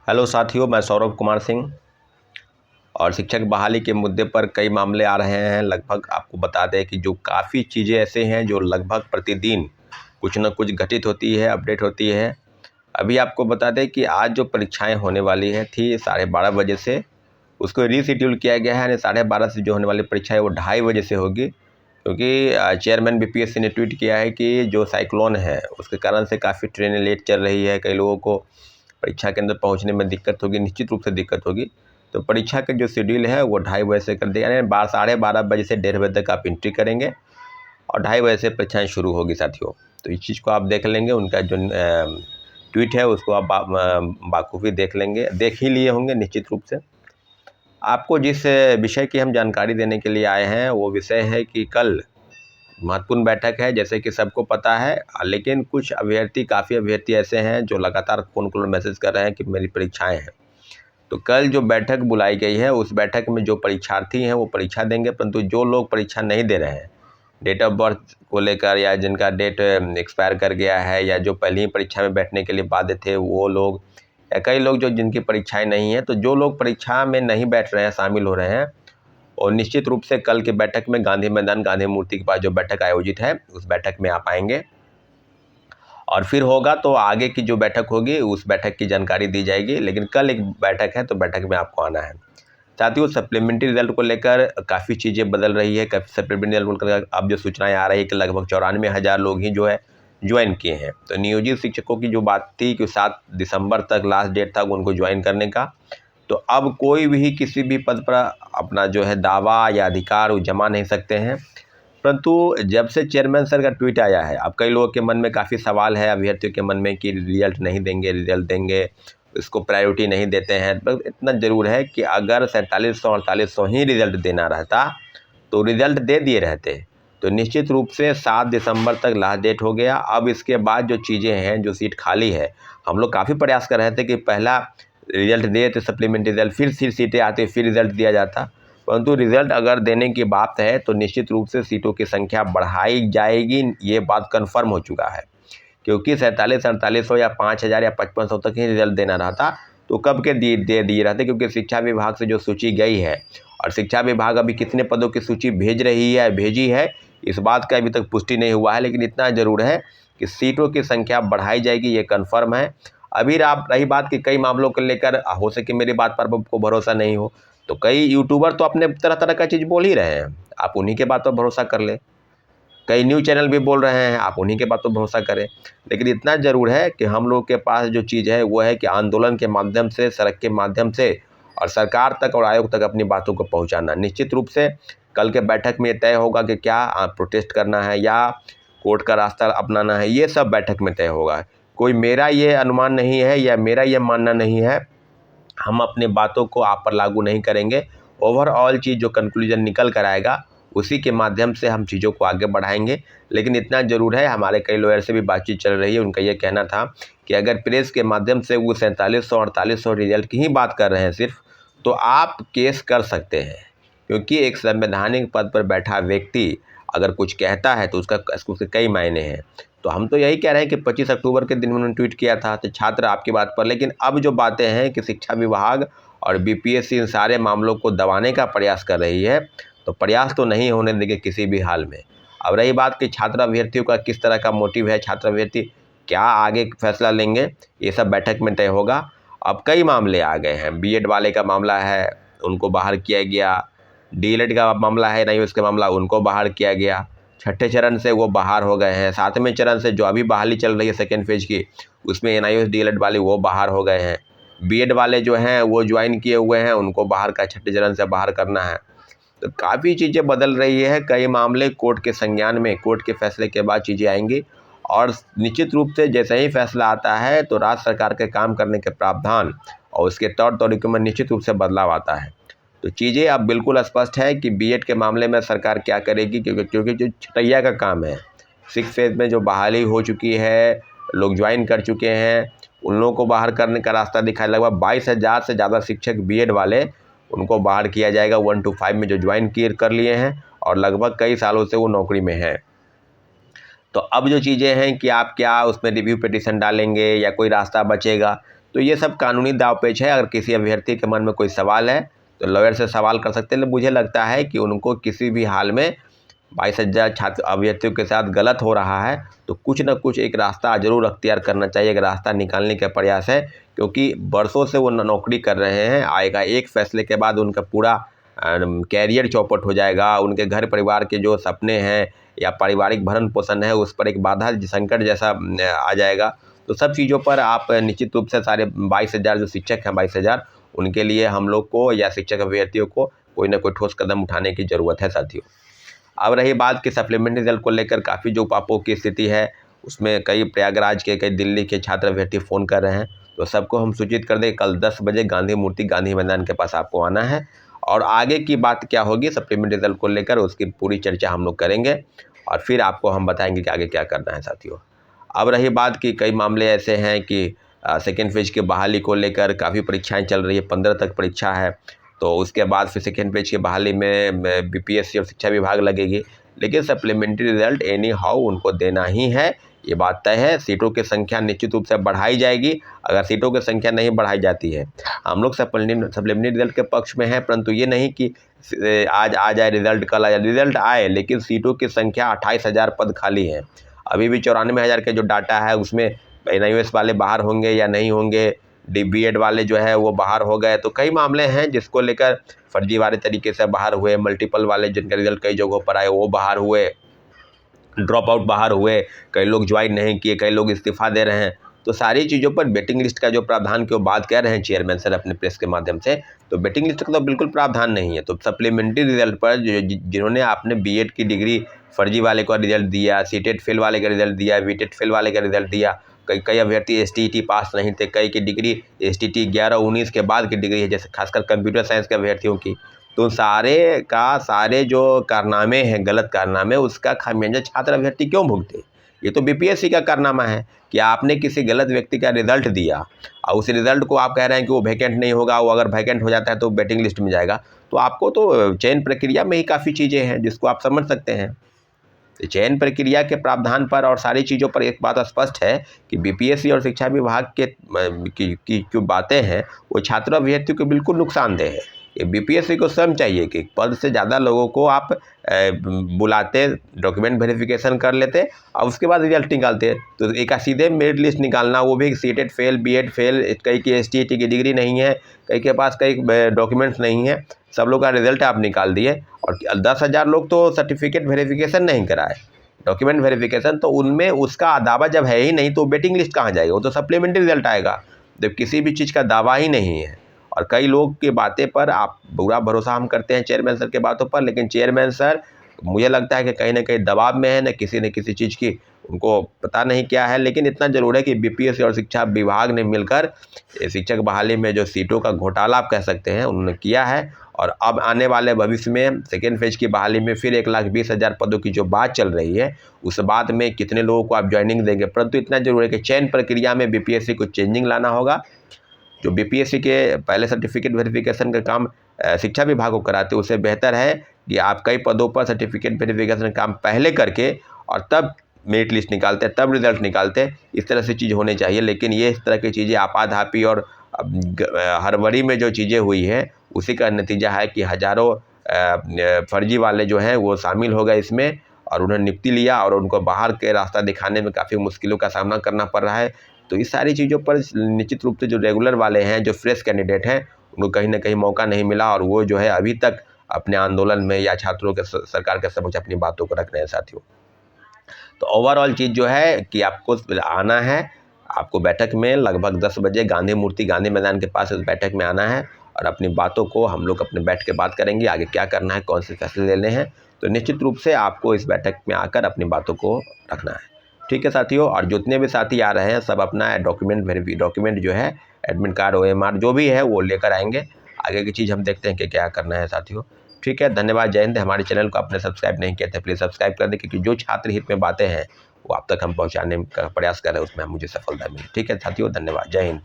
Hello साथियों, मैं सौरभ कुमार सिंह। और शिक्षक बहाली के मुद्दे पर कई मामले आ रहे हैं। लगभग आपको बता दें कि जो काफ़ी चीज़ें ऐसे हैं जो लगभग प्रतिदिन कुछ न कुछ घटित होती है, अपडेट होती है। अभी आपको बता दें कि आज जो परीक्षाएं होने वाली है थी 12:30 बजे से, उसको रीशेड्यूल किया गया है। यानी 12:30 से जो होने वाली परीक्षा है वो 2:30 बजे से होगी, क्योंकि चेयरमैन बीपीएससी ने ट्वीट किया है कि जो साइक्लोन है उसके कारण से काफ़ी ट्रेनें लेट चल रही है, कई लोगों को परीक्षा के अंदर पहुंचने में दिक्कत होगी, निश्चित रूप से दिक्कत होगी। तो परीक्षा का जो शेड्यूल है वो 2:30 बजे से कर दिया, यानी 12:30 बजे से 1:30 बजे तक आप एंट्री करेंगे और 2:30 बजे से परीक्षाएं शुरू होगी साथियों। तो इस चीज़ को आप देख लेंगे, उनका जो ट्वीट है उसको आप बाखूबी देख लेंगे, देख ही लिए होंगे निश्चित रूप से। आपको जिस विषय की हम जानकारी देने के लिए आए हैं वो विषय है कि कल महत्वपूर्ण बैठक है, जैसे कि सबको पता है। लेकिन कुछ अभ्यर्थी, काफ़ी अभ्यर्थी ऐसे हैं जो लगातार फ़ोन कॉल मैसेज कर रहे हैं कि मेरी परीक्षाएं हैं। तो कल जो बैठक बुलाई गई है उस बैठक में जो परीक्षार्थी हैं वो परीक्षा देंगे, परंतु जो लोग परीक्षा नहीं दे रहे हैं डेट ऑफ बर्थ को लेकर, या जिनका डेट एक्सपायर कर गया है, या जो पहले ही परीक्षा में बैठने के लिए बाध्य थे वो लोग, या कई लोग जो जिनकी परीक्षाएं नहीं हैं, तो जो लोग परीक्षा में नहीं बैठ रहे हैं, शामिल हो रहे हैं, और निश्चित रूप से कल की बैठक में गांधी मैदान, गांधी मूर्ति के पास जो बैठक आयोजित है उस बैठक में आप आएंगे। और फिर होगा तो आगे की जो बैठक होगी उस बैठक की जानकारी दी जाएगी। लेकिन कल एक बैठक है तो बैठक में आपको आना है साथियों। सप्लीमेंट्री रिजल्ट को लेकर काफ़ी चीज़ें बदल रही है। सप्लीमेंट्री रिजल्ट को लेकर अब जो सूचनाएं आ रही है कि लगभग 94,000 लोग ही जो है ज्वाइन किए हैं। तो नियोजित शिक्षकों की जो बात थी कि 7 दिसंबर तक लास्ट डेट था उनको ज्वाइन करने का, तो अब कोई भी किसी भी पद पर अपना जो है दावा या अधिकार वो जमा नहीं सकते हैं। परंतु जब से चेयरमैन सर का ट्वीट आया है, अब कई लोगों के मन में काफ़ी सवाल है, अभ्यर्थियों के मन में कि रिजल्ट नहीं देंगे, रिजल्ट देंगे, इसको प्रायोरिटी नहीं देते हैं। बस इतना ज़रूर है कि अगर 4700 4800 ही रिजल्ट देना रहता तो रिजल्ट दे दिए रहते। तो निश्चित रूप से 7 दिसंबर तक लास्ट डेट हो गया। अब इसके बाद जो चीज़ें हैं, जो सीट खाली है, हम लोग काफ़ी प्रयास कर रहे थे कि पहला रिजल्ट दे तो सप्लीमेंट्री रिजल्ट, फिर सीटें आती, फिर रिजल्ट दिया जाता। परंतु रिजल्ट अगर देने की बात है तो निश्चित रूप से सीटों की संख्या बढ़ाई जाएगी, ये बात कन्फर्म हो चुका है। क्योंकि 4700-4800 या 5000 या 5500 तक ही रिजल्ट देना रहा तो कब के दे दिए रहते, क्योंकि शिक्षा विभाग से जो सूची गई है, और शिक्षा विभाग अभी कितने पदों की सूची भेजी है इस बात का अभी तक पुष्टि नहीं हुआ है। लेकिन इतना ज़रूर है कि सीटों की संख्या बढ़ाई जाएगी, ये कन्फर्म है। अभी रही बात कि कई मामलों को लेकर हो सके मेरी बात पर आपको भरोसा नहीं हो, तो कई यूट्यूबर तो अपने तरह तरह का चीज़ बोल ही रहे हैं, आप उन्हीं के बात पर भरोसा कर ले। कई न्यूज़ चैनल भी बोल रहे हैं, आप उन्हीं के बात पर भरोसा करें। लेकिन इतना ज़रूर है कि हम लोग के पास जो चीज़ है वो है कि आंदोलन के माध्यम से, सड़क के माध्यम से, और सरकार तक और आयोग तक अपनी बातों को पहुंचाना। निश्चित रूप से कल के बैठक में तय होगा कि क्या प्रोटेस्ट करना है या कोर्ट का रास्ता अपनाना है, ये सब बैठक में तय होगा। कोई मेरा ये अनुमान नहीं है या मेरा ये मानना नहीं है, हम अपने बातों को आप पर लागू नहीं करेंगे। ओवरऑल चीज़ जो कंक्लूजन निकल कर आएगा उसी के माध्यम से हम चीज़ों को आगे बढ़ाएंगे। लेकिन इतना ज़रूर है, हमारे कई लॉयर से भी बातचीत चल रही है, उनका ये कहना था कि अगर प्रेस के माध्यम से वो 4700 4800 रिजल्ट की ही बात कर रहे हैं सिर्फ, तो आप केस कर सकते हैं। क्योंकि एक संवैधानिक पद पर बैठा व्यक्ति अगर कुछ कहता है तो उसके कई मायने हैं। तो हम तो यही कह रहे हैं कि 25 अक्टूबर के दिन उन्होंने ट्वीट किया था तो छात्र आपकी बात पर, लेकिन अब जो बातें हैं कि शिक्षा विभाग और बीपीएससी इन सारे मामलों को दबाने का प्रयास कर रही है, तो प्रयास तो नहीं होने देंगे किसी भी हाल में। अब रही बात कि छात्र अभ्यर्थियों का किस तरह का मोटिव है, छात्र अभ्यर्थी क्या आगे फैसला लेंगे, ये सब बैठक में तय होगा। अब कई मामले आ गए हैं, बीएड वाले का मामला है, उनको बाहर किया गया, डीएलएड का मामला है, नहीं उसका मामला, उनको बाहर किया गया। छठे चरण से वो बाहर हो गए हैं। 7वें चरण से जो अभी बहाली चल रही है सेकेंड फेज की, उसमें एनआईओएस डीएलएड वाले वो बाहर हो गए हैं। बीएड वाले जो हैं वो ज्वाइन किए हुए हैं, उनको बाहर का, छठे चरण से बाहर करना है। तो काफ़ी चीज़ें बदल रही है। कई मामले कोर्ट के संज्ञान में, कोर्ट के फैसले के बाद चीज़ें आएंगी, और निश्चित रूप से जैसे ही फैसला आता है तो राज्य सरकार के काम करने के प्रावधान और उसके तौर तरीकों में निश्चित रूप से बदलाव आता है। तो चीज़ें अब बिल्कुल स्पष्ट है कि बीएड के मामले में सरकार क्या करेगी, क्योंकि जो छटैया का काम है, 6 फेज में जो बहाली हो चुकी है, लोग ज्वाइन कर चुके हैं, उन लोगों को बाहर करने का रास्ता दिखाया। लगभग 22,000 से ज़्यादा शिक्षक बीएड वाले, उनको बाहर किया जाएगा 1 to 5 में, जो ज्वाइन कर लिए हैं और लगभग कई सालों से वो नौकरी में हैं। तो अब जो चीज़ें हैं कि आप क्या उसमें रिव्यू पिटीशन डालेंगे या कोई रास्ता बचेगा, तो ये सब कानूनी दावपेच है। अगर किसी अभ्यर्थी के मन में कोई सवाल है तो लॉयर से सवाल कर सकते हैं। मुझे लगता है कि उनको किसी भी हाल में 22,000 छात्र अभ्यर्थियों के साथ गलत हो रहा है तो कुछ ना कुछ एक रास्ता ज़रूर अख्तियार करना चाहिए, एक रास्ता निकालने का प्रयास है, क्योंकि बरसों से वो नौकरी कर रहे हैं। आएगा एक फैसले के बाद उनका पूरा कैरियर चौपट हो जाएगा, उनके घर परिवार के जो सपने हैं या पारिवारिक भरण पोषण है उस पर एक बाधा संकट जैसा आ जाएगा। तो सब चीज़ों पर आप निश्चित रूप से सारे 22,000 जो शिक्षक हैं 22,000 उनके लिए हम लोग को या शिक्षक अभ्यर्थियों को कोई ना कोई ठोस कदम उठाने की ज़रूरत है साथियों। अब रही बात कि सप्लीमेंट्री रिजल्ट को लेकर काफ़ी जो पापों की स्थिति है उसमें कई प्रयागराज के कई दिल्ली के छात्र अभ्यर्थी फ़ोन कर रहे हैं। तो सबको हम सूचित कर दें कल 10 बजे गांधी मूर्ति गांधी मैदान के पास आपको आना है और आगे की बात क्या होगी सप्लीमेंट्री रिजल्ट को लेकर उसकी पूरी चर्चा हम लोग करेंगे और फिर आपको हम बताएंगे कि आगे क्या करना है साथियों। अब रही बात कि कई मामले ऐसे हैं कि सेकेंड फेज की बहाली को लेकर काफ़ी परीक्षाएं चल रही है, 15 तक परीक्षा है। तो उसके बाद फिर सेकेंड पेज की बहाली में बीपीएससी और शिक्षा विभाग लगेगी, लेकिन सप्लीमेंट्री रिजल्ट एनी हाउ उनको देना ही है, ये बात तय है। सीटों की संख्या निश्चित रूप से बढ़ाई जाएगी। अगर सीटों की संख्या नहीं बढ़ाई जाती है, हम लोग सप्लीमेंट्री रिजल्ट के पक्ष में हैं, परंतु ये नहीं कि आज आ जाए रिजल्ट, कल आ जाए रिजल्ट आए, लेकिन सीटों की संख्या 28,000 पद खाली हैं। अभी भी 94,000 के जो डाटा है उसमें NIOS वाले बाहर होंगे या नहीं होंगे, BEd वाले जो है वो बाहर हो गए। तो कई मामले हैं जिसको लेकर फर्जीवाड़े तरीके से बाहर हुए, मल्टीपल वाले जिनका रिजल्ट कई जगहों पर आए वो बाहर हुए, ड्रॉप आउट बाहर हुए, कई लोग ज्वाइन नहीं किए, कई लोग इस्तीफा दे रहे हैं। तो सारी चीज़ों पर वेटिंग लिस्ट का जो प्रावधान की वो बात कह रहे हैं चेयरमैन सर अपने प्रेस के माध्यम से, तो वेटिंग लिस्ट का तो बिल्कुल प्रावधान नहीं है। तो सप्लीमेंट्री रिजल्ट पर जिन्होंने आपने BEd की डिग्री फर्जी वाले का रिजल्ट दिया, सीटेट फेल वाले का रिजल्ट दिया, वीटेट फेल वाले का रिजल्ट दिया, कई अभ्यर्थी STET पास नहीं थे, कई की डिग्री STET 11-19 के बाद की डिग्री है, जैसे खासकर कंप्यूटर साइंस के अभ्यर्थियों की। तो सारे जो कारनामे हैं, गलत कारनामे, उसका खामियाजा छात्र अभ्यर्थी क्यों भुगते? ये तो BPSC का कारनामा है कि आपने किसी गलत व्यक्ति का रिजल्ट दिया और उस रिजल्ट को आप कह रहे हैं कि वो वैकेंट नहीं होगा, वो अगर वैकेंट हो जाता है तो वेटिंग लिस्ट में जाएगा। तो आपको तो चयन प्रक्रिया में ही काफ़ी चीज़ें हैं जिसको आप समझ सकते हैं। चयन प्रक्रिया के प्रावधान पर और सारी चीज़ों पर एक बात स्पष्ट है कि BPSC और शिक्षा विभाग के की जो बातें हैं वो छात्र अभ्यर्थियों को बिल्कुल नुकसानदेह है। ये BPSC को स्वयं चाहिए कि पद से ज़्यादा लोगों को आप बुलाते, डॉक्यूमेंट वेरिफिकेशन कर लेते और उसके बाद रिजल्ट निकालते। तो एक सीधे मेरिट लिस्ट निकालना, वो भी सीटेट फेल, BEd फेल, कई की STET की डिग्री नहीं है, कई के पास कई डॉक्यूमेंट्स नहीं है, सब लोग का रिजल्ट आप निकाल दिए और 10,000 लोग तो सर्टिफिकेट वेरिफिकेशन नहीं कराए, डॉक्यूमेंट वेरिफिकेशन, तो उनमें उसका दावा जब है ही नहीं तो वेटिंग लिस्ट कहाँ जाएगा? वो तो सप्लीमेंट्री रिजल्ट आएगा जब किसी भी चीज़ का दावा ही नहीं है। और कई लोग की बातें पर आप बुरा भरोसा हम करते हैं चेयरमैन सर के बातों पर, लेकिन चेयरमैन सर मुझे लगता है कि कहीं ना कहीं दबाव में है, न किसी चीज़ की उनको पता नहीं क्या है। लेकिन इतना ज़रूर है कि BPSC और शिक्षा विभाग ने मिलकर शिक्षक बहाली में जो सीटों का घोटाला आप कह सकते हैं उन्होंने किया है। और अब आने वाले भविष्य में सेकेंड फेज की बहाली में फिर 1,20,000 पदों की जो बात चल रही है उस बात में कितने लोगों को आप ज्वाइनिंग देंगे। परंतु इतना जरूर है कि चयन प्रक्रिया में BPSC को चेंजिंग लाना होगा। जो BPSC के पहले सर्टिफिकेट वेरिफिकेशन का काम शिक्षा विभाग को कराते हैं, उससे बेहतर है कि आप कई पदों पर सर्टिफिकेट वेरिफिकेशन का काम पहले करके और तब मेरिट लिस्ट निकालते हैं, तब रिजल्ट निकालते हैं। इस तरह से चीज़ होनी चाहिए। लेकिन ये इस तरह की चीज़ें आपाधापी और हड़बड़ी में जो चीज़ें हुई हैं उसी का नतीजा है कि हज़ारों फर्जी वाले जो हैं वो शामिल हो गए इसमें और उन्होंने नियुक्ति लिया और उनको बाहर के रास्ता दिखाने में काफ़ी मुश्किलों का सामना करना पड़ रहा है। तो इस सारी चीज़ों पर निश्चित रूप से जो रेगुलर वाले हैं, जो फ्रेश कैंडिडेट हैं, उनको कहीं ना कहीं मौका नहीं मिला और वो जो है अभी तक अपने आंदोलन में या छात्रों के सरकार के समक्ष अपनी बातों को रख रहे हैं साथियों। तो ओवरऑल चीज़ जो है कि आपको आना है, आपको बैठक में लगभग 10 बजे गांधी मूर्ति गांधी मैदान के पास इस बैठक में आना है और अपनी बातों को हम लोग अपने बैठ के बात करेंगे, आगे क्या करना है, कौन से फैसले लेने हैं। तो निश्चित रूप से आपको इस बैठक में आकर अपनी बातों को रखना है। ठीक है साथियों। और जितने भी साथी आ रहे हैं सब अपना डॉक्यूमेंट जो है एडमिट कार्ड, OMR जो भी है वो लेकर आएंगे। आगे की चीज़ हम देखते हैं कि क्या करना है साथियों। ठीक है, धन्यवाद, जय हिंद। हमारे चैनल को आपने सब्सक्राइब नहीं किया था प्लीज़ सब्सक्राइब कर दें, क्योंकि जो छात्र हित में बातें हैं वो आप तक हम पहुँचाने का प्रयास कर रहे हैं, उसमें मुझे सफलता मिली। ठीक है साथियों, धन्यवाद, जय हिंद।